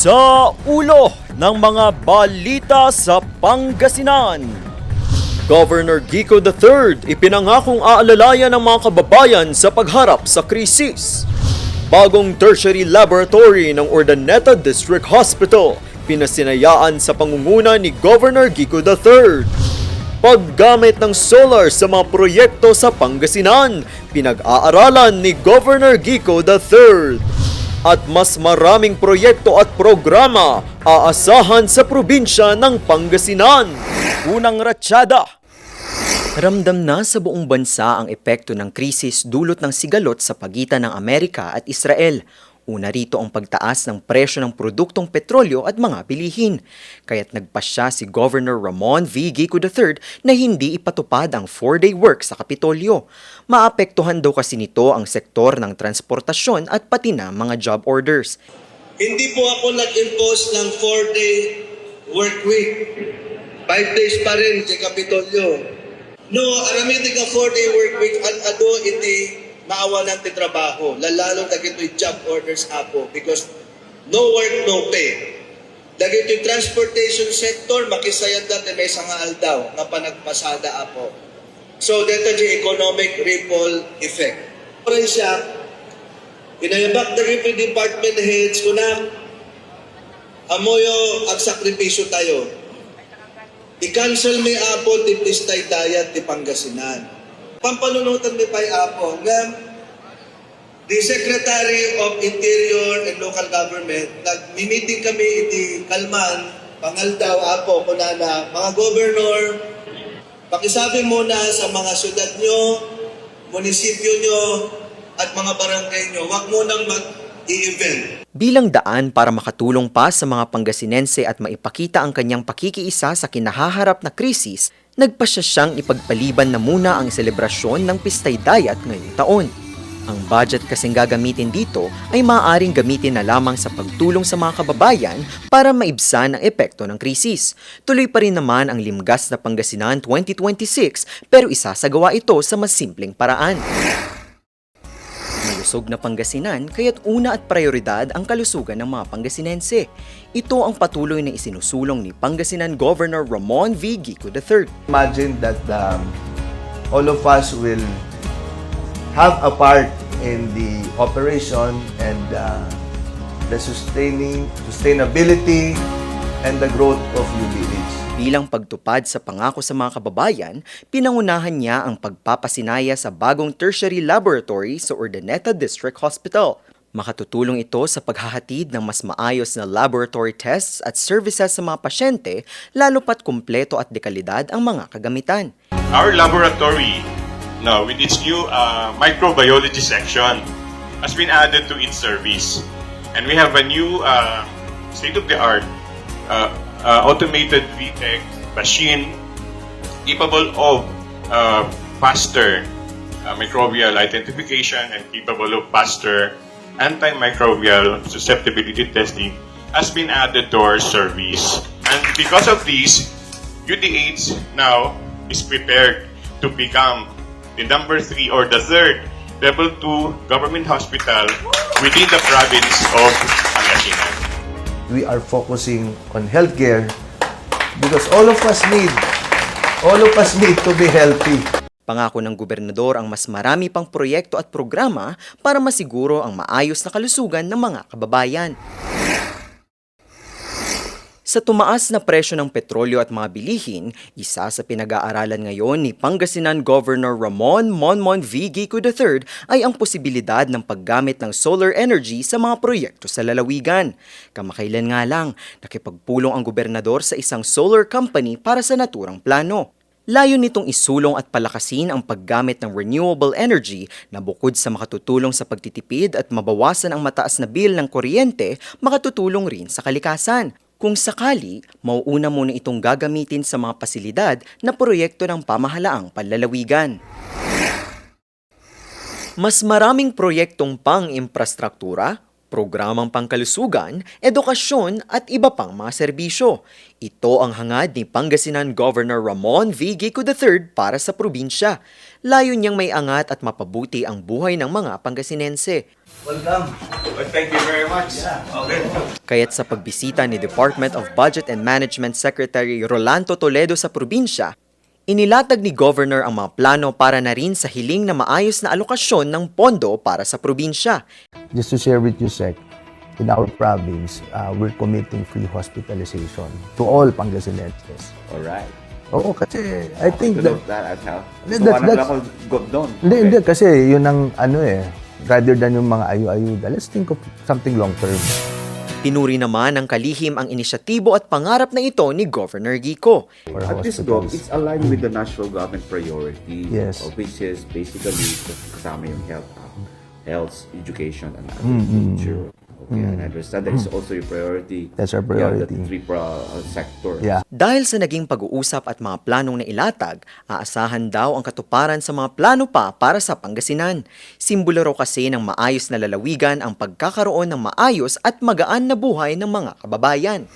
Sa ulo ng mga balita sa Pangasinan. Governor Kiko III ipinangakong aalalayan ng mga kababayan sa pagharap sa krisis. Bagong tertiary laboratory ng Urdaneta District Hospital pinasinayaan sa pangunguna ni Governor Kiko III. Paggamit ng solar sa mga proyekto sa Pangasinan, pinag-aaralan ni Governor Kiko III. At mas maraming proyekto at programa aasahan sa probinsya ng Pangasinan. Unang ratsyada. Ramdam na sa buong bansa ang epekto ng krisis dulot ng sigalot sa pagitan ng Amerika at Israel. Una rito ang pagtaas ng presyo ng produktong petrolyo at mga bilihin. Kaya't nagpasya si Governor Ramon V. Kiko III na hindi ipatupad ang 4-day work sa Kapitolyo. Maapektuhan daw kasi nito ang sektor ng transportasyon at pati na mga job orders. Hindi po ako nag-impose ng 4-day work week. 5 days pa rin sa Kapitolyo. No, aramitin ka 4-day work week at ado iti maawalan ti trabaho. Lalalo dagito'y job orders apo because no work, no pay. Dagito'y transportation sector, makisayad natin may sangaal daw na panagpasada apo. So, dito di economic ripple effect. Parang siya, inayabak na rin department heads ko na amoyo ang sakripisyo tayo. I-cancel may apo ti pistay dayat ti Pangasinan. Pampanunutan mi pa'y apo nga the Secretary of Interior and Local Government, nag-meeting kami iti Kalman, Pangaldaw, apo, kunana, mga gobernur, pakisabi muna sa mga syudad nyo, munisipyo nyo, at mga barangay nyo, wag munang mag-i-event. Bilang daan para makatulong pa sa mga Pangasinense at maipakita ang kanyang pakikiisa sa kinahaharap na krisis, nagpasya siyang ipagpaliban na muna ang selebrasyon ng Pistay Dayat ngayong taon. Ang budget kasing gagamitin dito ay maaaring gamitin na lamang sa pagtulong sa mga kababayan para maibsan ang epekto ng krisis. Tuloy pa rin naman ang Limgas na Pangasinan 2026 pero isasagawa ito sa mas simpleng paraan. Malusog na Pangasinan kaya't una at prioridad ang kalusugan ng mga Pangasinense. Ito ang patuloy na isinusulong ni Pangasinan Governor Ramon V. Kiko III. Imagine that all of us will have a part in the operation and the sustainability and the growth of UBH. Bilang pagtupad sa pangako sa mga kababayan, pinangunahan niya ang pagpapasinaya sa bagong tertiary laboratory sa Urdaneta District Hospital. Makatutulong ito sa paghahatid ng mas maayos na laboratory tests at services sa mga pasyente, lalo pat kumpleto at dekalidad ang mga kagamitan. Our laboratory, now with its new microbiology section, has been added to its service. And we have a new state-of-the-art automated VTech machine capable of faster microbial identification and capable of faster antimicrobial susceptibility testing has been added to our service. And because of this, UDH now is prepared to become the number 3 or the third level 2 government hospital within the province of Pangasinan. We are focusing on healthcare because all of us need to be healthy. Pangako ng gobernador ang mas marami pang proyekto at programa para masiguro ang maayos na kalusugan ng mga kababayan. Sa tumaas na presyo ng petrolyo at mga bilihin, isa sa pinag-aaralan ngayon ni Pangasinan Governor Ramon Monmon V. Kiko III ay ang posibilidad ng paggamit ng solar energy sa mga proyekto sa lalawigan. Kamakailan nga lang, nakipagpulong ang gobernador sa isang solar company para sa naturang plano. Layon nitong isulong at palakasin ang paggamit ng renewable energy na bukod sa makatutulong sa pagtitipid at mabawasan ang mataas na bill ng kuryente, makatutulong rin sa kalikasan. Kung sakali, mauuna muna itong gagamitin sa mga pasilidad na proyekto ng pamahalaang panlalawigan. Mas maraming proyektong pang-infrastruktura, programang pangkalusugan, edukasyon at iba pang mga serbisyo. Ito ang hangad ni Pangasinan Governor Ramon V. Gico III para sa probinsya. Layo niyang may angat at mapabuti ang buhay ng mga Pangasinense. Welcome. Thank you very much. Okay. Kaya't sa pagbisita ni Department of Budget and Management Secretary Rolando Toledo sa probinsya, inilatag ni Governor ang mga plano para na rin sa hiling na maayos na alokasyon ng pondo para sa probinsya. Just to share with you, Sec, in our province, we're committing free hospitalization to all Pangasinenses. Alright. Oo, kasi I think To note that as how. That's- Gusto ka that's- lang ako doon. Hindi, kasi yun ang rather than yung mga ayu-ayuda, let's think of something long-term. Pinuri naman ng kalihim ang inisyatibo at pangarap na ito ni Governor Gico. For At this go, hospitals. it's aligned with the national government priority, Yes. which is basically kasama yung health, education, and agriculture. Okay, and I understand that is also your priority. That's our Yeah, priority. the three sectors. Yeah. Dahil sa naging pag-uusap at mga planong nailatag, aasahan daw ang katuparan sa mga plano pa para sa Pangasinan. Simbolo raw kasi ng maayos na lalawigan ang pagkakaroon ng maayos at magaan na buhay ng mga kababayan.